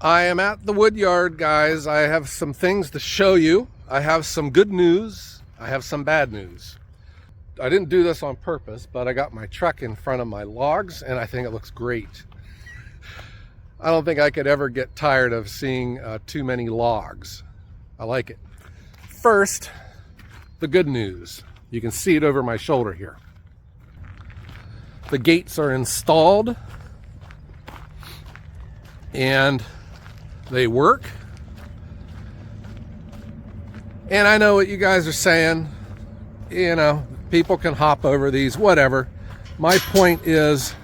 I am at the wood yard, guys. I have some things to show you. I have some good news. I have some bad news. I didn't do this on purpose, but I got my truck in front of my logs and I think it looks great. I don't think I could ever get tired of seeing too many logs. I like it. First, the good news. You can see it over my shoulder here. The gates are installed and they work. And I know what you guys are saying. You know, people can hop over these, whatever. My point is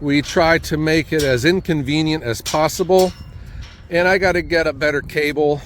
we try to make it as inconvenient as possible. And I got to get a better cable,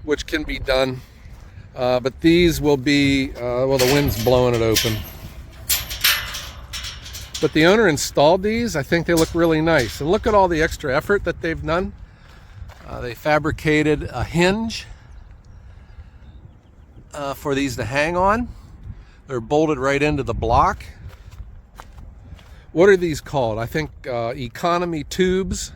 which can be done. But these will be, well, the wind's blowing it open. But the owner installed these. I think they look really nice. And look at all the extra effort that they've done. They fabricated a hinge for these to hang on. They're bolted right into the block. What are these called? I think economy tubes.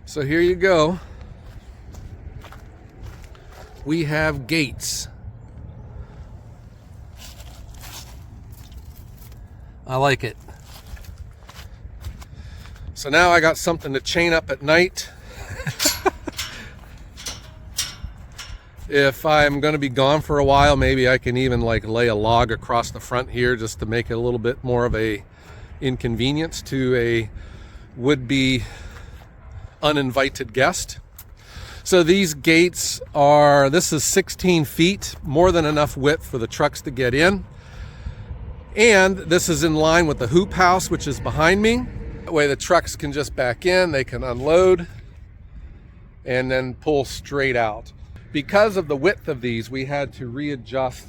So here you go. We have gates. I like it. So now I got something to chain up at night. If I'm going to be gone for a while, maybe I can even like lay a log across the front here just to make it a little bit more of a inconvenience to a would-be uninvited guest. So these gates are, this is 16 feet, more than enough width for the trucks to get in. And this is in line with the hoop house, which is behind me. That way the trucks can just back in, they can unload and then pull straight out. Because of the width of these, we had to readjust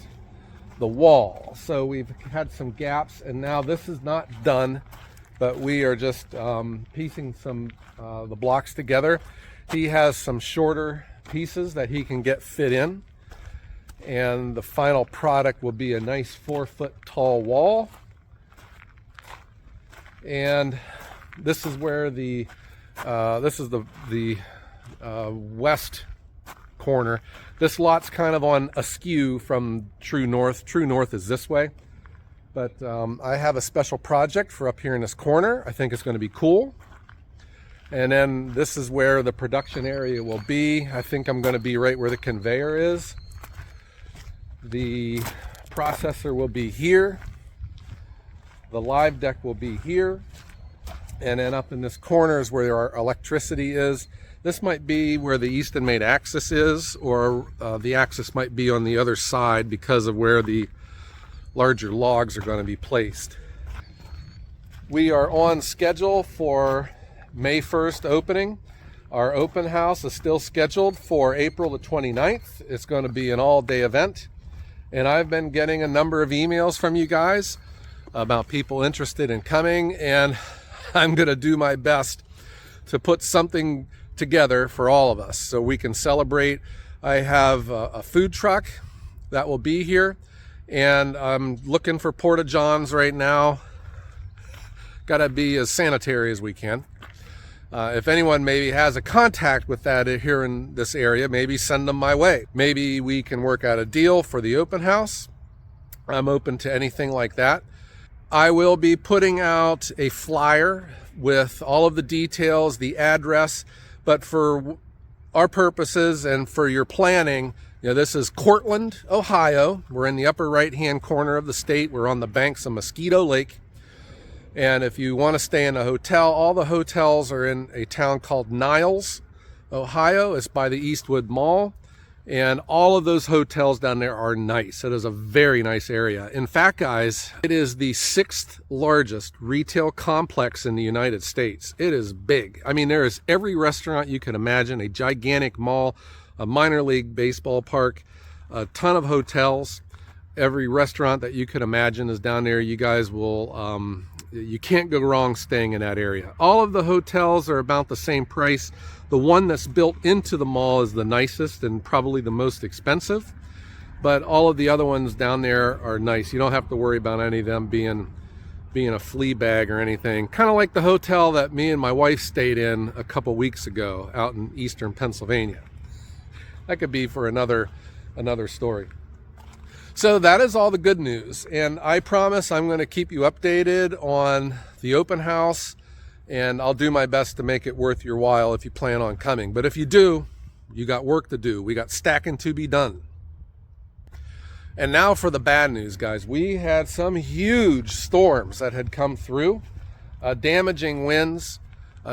the wall. So we've had some gaps, and now this is not done, but we are just piecing some the blocks together. He has some shorter pieces that he can get fit in, and the final product will be a nice 4-foot tall wall. And this is where the west corner. This lot's kind of on askew from true north. True north is this way, but I have a special project for up here in this corner. I think it's going to be cool. And then this is where the production area will be. I think I'm going to be right where the conveyor is. The processor will be here. The live deck will be here. And then up in this corner is where our electricity is. This might be where the Eastonmade axis is, or the axis might be on the other side because of where the larger logs are going to be placed. We are on schedule for May 1st opening. Our open house is still scheduled for April the 29th. It's going to be an all-day event. And I've been getting a number of emails from you guys about people interested in coming, and I'm going to do my best to put something together for all of us so we can celebrate. I have a food truck that will be here, and I'm looking for porta johns right now. Got to be as sanitary as we can. If anyone maybe has a contact with that here in this area, maybe send them my way. Maybe we can work out a deal for the open house. I'm open to anything like that. I will be putting out a flyer with all of the details, the address, but for our purposes and for your planning, you know, this is Cortland, Ohio. We're in the upper right-hand corner of the state. We're on the banks of Mosquito Lake. And if you want to stay in a hotel, all the hotels are in a town called Niles, Ohio. It's by the Eastwood Mall. And all of those hotels down there are nice. It is a very nice area. In fact, guys, it is the 6th largest retail complex in the United States. It is big. I mean, there is every restaurant you can imagine, a gigantic mall, a minor league baseball park, a ton of hotels. Every restaurant that you could imagine is down there. You guys will, you can't go wrong staying in that area. All of the hotels are about the same price. The one that's built into the mall is the nicest and probably the most expensive, but all of the other ones down there are nice. You don't have to worry about any of them being being a flea bag or anything. Kind of like the hotel that me and my wife stayed in a couple weeks ago out in eastern Pennsylvania. That could be for another story. So that is all the good news, and I promise I'm going to keep you updated on the open house, and I'll do my best to make it worth your while if you plan on coming. But if you do, you got work to do. We got stacking to be done. And now for the bad news, guys. We had some huge storms that had come through, damaging winds,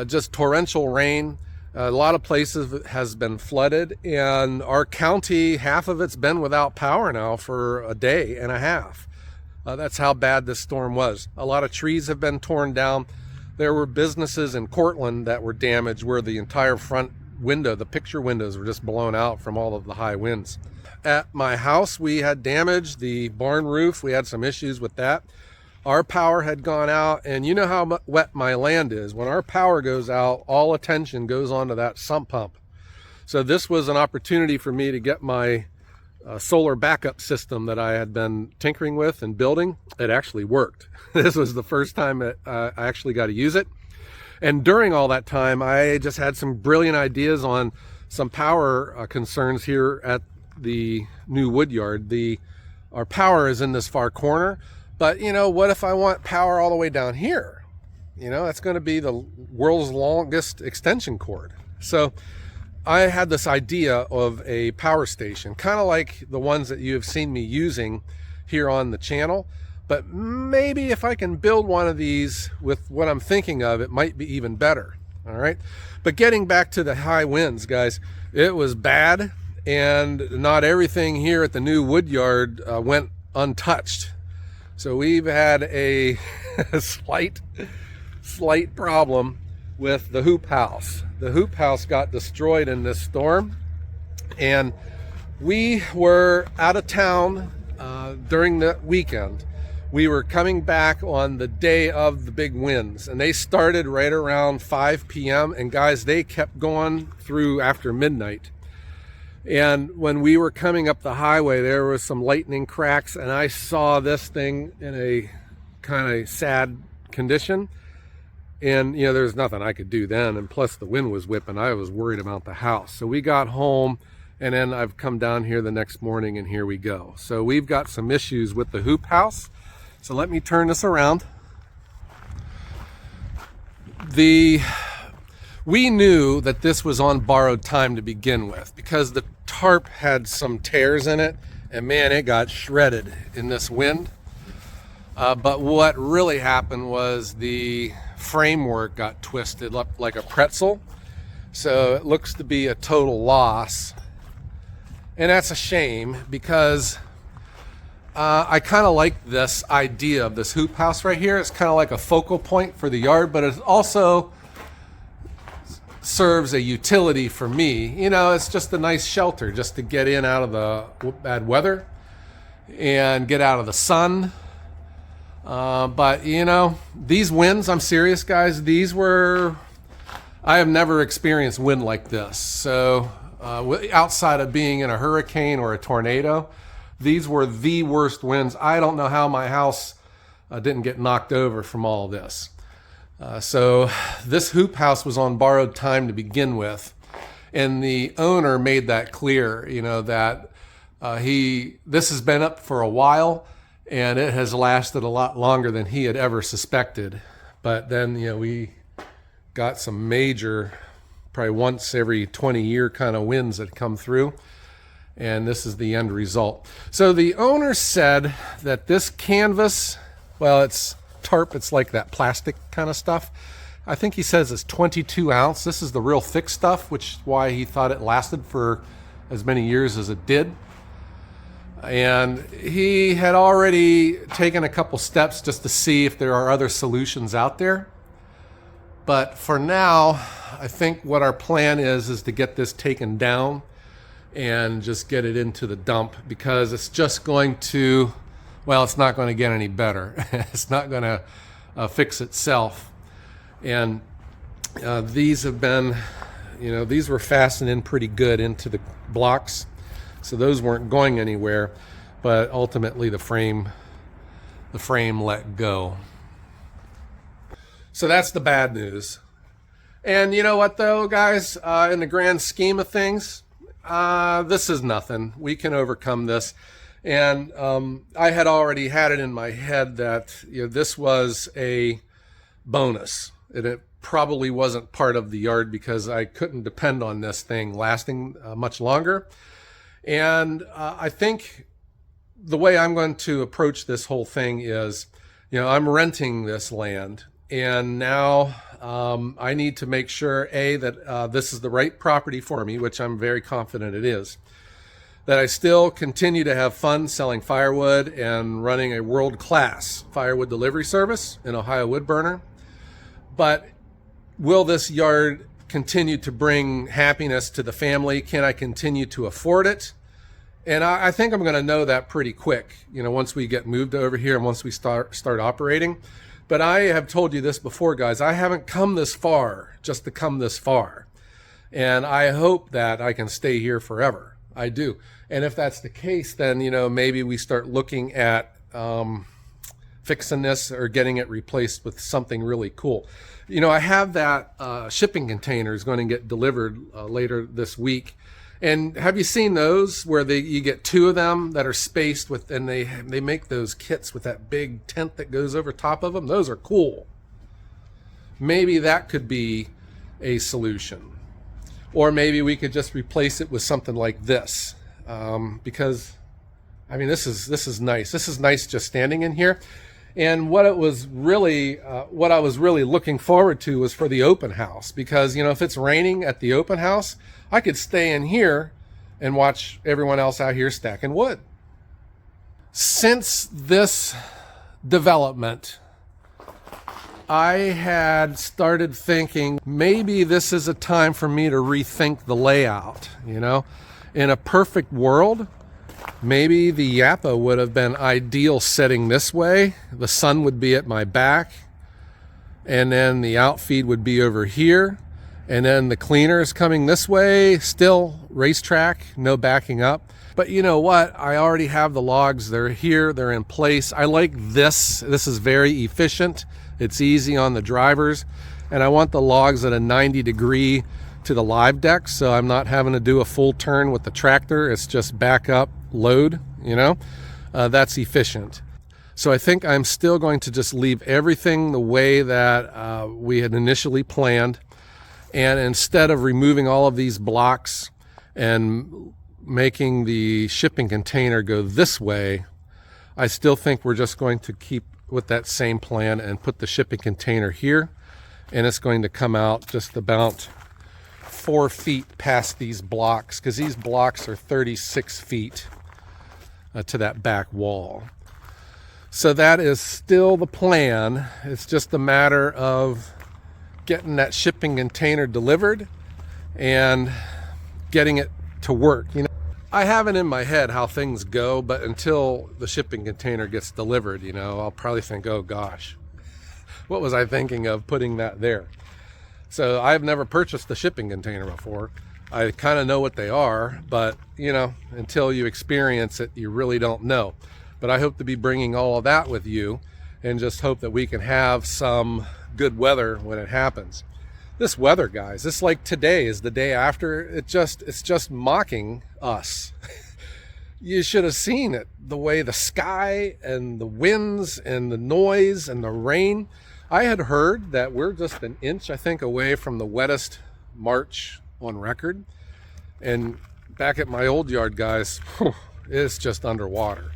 just torrential rain. A lot of places has been flooded, and our county, half of it's been without power now for a day and a half. That's how bad this storm was. A lot of trees have been torn down. There were businesses in Cortland that were damaged where the entire front window, the picture windows, were just blown out from all of the high winds. At my house, we had damage. The barn roof, we had some issues with that. Our power had gone out, and you know how wet my land is. When our power goes out, all attention goes onto that sump pump. So this was an opportunity for me to get my solar backup system that I had been tinkering with and building. It actually worked. This was the first time that I actually got to use it. And during all that time, I just had some brilliant ideas on some power concerns here at the new wood yard. Our power is in this far corner. But, you know, what if I want power all the way down here? You know, that's going to be the world's longest extension cord. So I had this idea of a power station, kind of like the ones that you have seen me using here on the channel. But maybe if I can build one of these with what I'm thinking of, it might be even better. All right. But getting back to the high winds, guys, it was bad. And not everything here at the new wood yard went untouched. So we've had a slight problem with the hoop house. The hoop house got destroyed in this storm, and we were out of town during the weekend. We were coming back on the day of the big winds, and they started right around 5 p.m. and guys, they kept going through after midnight. And when we were coming up the highway, there was some lightning cracks, and I saw this thing in a kind of sad condition. And, you know, there's nothing I could do then. And plus the wind was whipping. I was worried about the house. So we got home, and then I've come down here the next morning, and here we go. So we've got some issues with the hoop house. So let me turn this around. We knew that this was on borrowed time to begin with because the tarp had some tears in it, and man, it got shredded in this wind. But what really happened was the framework got twisted up like a pretzel. So it looks to be a total loss. And that's a shame because I kind of like this idea of this hoop house right here. It's kind of like a focal point for the yard, but it also serves a utility for me. You know, it's just a nice shelter just to get in out of the bad weather and get out of the sun. But you know, these winds, I'm serious, guys, I have never experienced wind like this. So outside of being in a hurricane or a tornado, these were the worst winds. I don't know how my house didn't get knocked over from all this. So this hoop house was on borrowed time to begin with, and the owner made that clear, you know, that this has been up for a while, and it has lasted a lot longer than he had ever suspected. But then, you know, we got some major, probably once every 20-year kind of winds that come through, and this is the end result. So the owner said that this canvas, well, it's tarp, it's like that plastic kind of stuff. I think he says it's 22 ounce. This is the real thick stuff, which is why he thought it lasted for as many years as it did. And he had already taken a couple steps just to see if there are other solutions out there. But for now, I think what our plan is to get this taken down and just get it into the dump, because it's just going to, well, it's not going to get any better. It's not going to fix itself. And these have been, you know, these were fastened in pretty good into the blocks. So those weren't going anywhere. But ultimately the frame let go. So that's the bad news. And you know what though, guys, in the grand scheme of things, this is nothing. We can overcome this. And I had already had it in my head that this was a bonus. It probably wasn't part of the yard because I couldn't depend on this thing lasting much longer. And I think the way I'm going to approach this whole thing is, I'm renting this land. And now I need to make sure, A, that this is the right property for me, which I'm very confident it is. That I still continue to have fun selling firewood and running a world-class firewood delivery service in Ohio Woodburner. But will this yard continue to bring happiness to the family? Can I continue to afford it? And I think I'm going to know that pretty quick, once we get moved over here and once we start operating. But I have told you this before, guys. I haven't come this far just to come this far. And I hope that I can stay here forever. I do. And if that's the case, then, maybe we start looking at fixing this or getting it replaced with something really cool. I have that shipping container is going to get delivered later this week. And have you seen those where you get two of them that are spaced with, and they make those kits with that big tent that goes over top of them? Those are cool. Maybe that could be a solution. Or maybe we could just replace it with something like this. Because, this is nice. This is nice just standing in here. And what I was really looking forward to was for the open house, because if it's raining at the open house, I could stay in here and watch everyone else out here stacking wood. Since this development, I had started thinking maybe this is a time for me to rethink the layout. In a perfect world, maybe the Japa would have been ideal sitting this way. The sun would be at my back, and then the outfeed would be over here, and then the cleaner is coming this way, still racetrack, no backing up. But you know what? I already have the logs. They're here. They're in place. I like this. This is very efficient. It's easy on the drivers. And I want the logs at a 90-degree to the live deck, so I'm not having to do a full turn with the tractor. It's just back up, load, that's efficient. So I think I'm still going to just leave everything the way that we had initially planned. And instead of removing all of these blocks and making the shipping container go this way, I still think we're just going to keep with that same plan and put the shipping container here. And it's going to come out just about 4 feet past these blocks, because these blocks are 36 feet to that back wall. So that is still the plan. It's just a matter of getting that shipping container delivered and getting it to work. I have it in my head how things go, but until the shipping container gets delivered, I'll probably think, oh gosh, what was I thinking of putting that there? So I've never purchased the shipping container before. I kind of know what they are, but until you experience it, you really don't know. But I hope to be bringing all of that with you, and just hope that we can have some good weather when it happens. This weather, guys, this like today is the day after. It's just mocking us. You should have seen it, the way the sky and the winds and the noise and the rain. I had heard that we're just an inch, I think, away from the wettest March on record. And back at my old yard, guys, it's just underwater.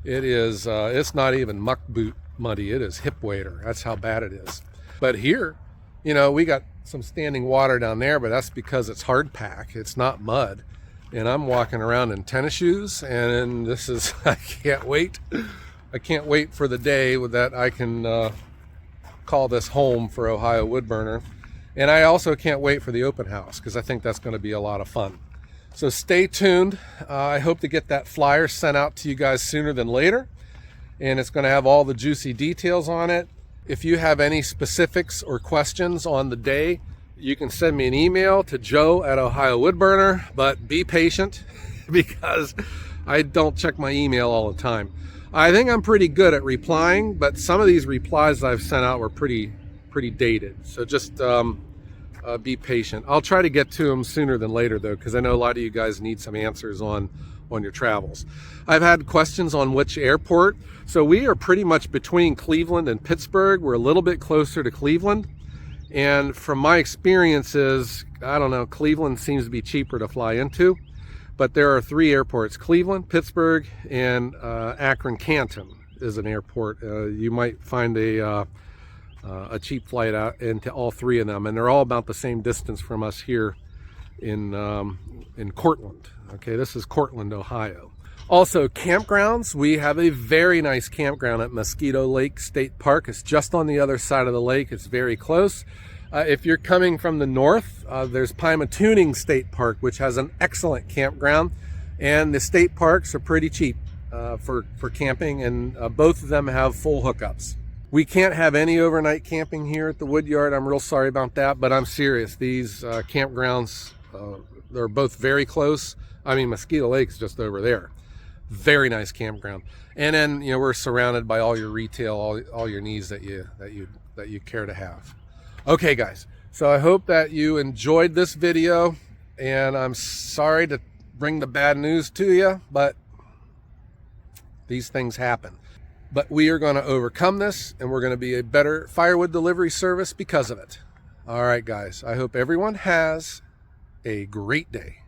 It is, it's not even muck boot muddy. It is hip waiter. That's how bad it is. But here, we got some standing water down there, but that's because it's hard pack. It's not mud. And I'm walking around in tennis shoes, and this is, I can't wait. I can't wait for the day that I can call this home for Ohio Woodburner. And I also can't wait for the open house, because I think that's going to be a lot of fun. So stay tuned. I hope to get that flyer sent out to you guys sooner than later. And it's going to have all the juicy details on it. If you have any specifics or questions on the day, you can send me an email to joe@Ohio Woodburner, but be patient because I don't check my email all the time. I think I'm pretty good at replying, but some of these replies I've sent out were pretty pretty dated. So just be patient. I'll try to get to them sooner than later though, because I know a lot of you guys need some answers on your travels. I've had questions on which airport. So we are pretty much between Cleveland and Pittsburgh. We're a little bit closer to Cleveland. And from my experiences, I don't know, Cleveland seems to be cheaper to fly into. But there are 3 airports: Cleveland, Pittsburgh, and Akron Canton is an airport. You might find a cheap flight out into all 3 of them, and they're all about the same distance from us here in Cortland. Okay, this is Cortland, Ohio. Also, campgrounds. We have a very nice campground at Mosquito Lake State Park. It's just on the other side of the lake. It's very close. If you're coming from the north, there's Pymatuning State Park, which has an excellent campground, and the state parks are pretty cheap for camping, and both of them have full hookups. We can't have any overnight camping here at the Woodyard. I'm real sorry about that, but I'm serious. These campgrounds, they're both very close. I mean, Mosquito Lake's just over there. Very nice campground. And then, you know, we're surrounded by all your retail, all your needs that you care to have. Okay, guys. So I hope that you enjoyed this video, and I'm sorry to bring the bad news to you, but these things happen. But we are going to overcome this, and we're going to be a better firewood delivery service because of it. All right, guys. I hope everyone has a great day.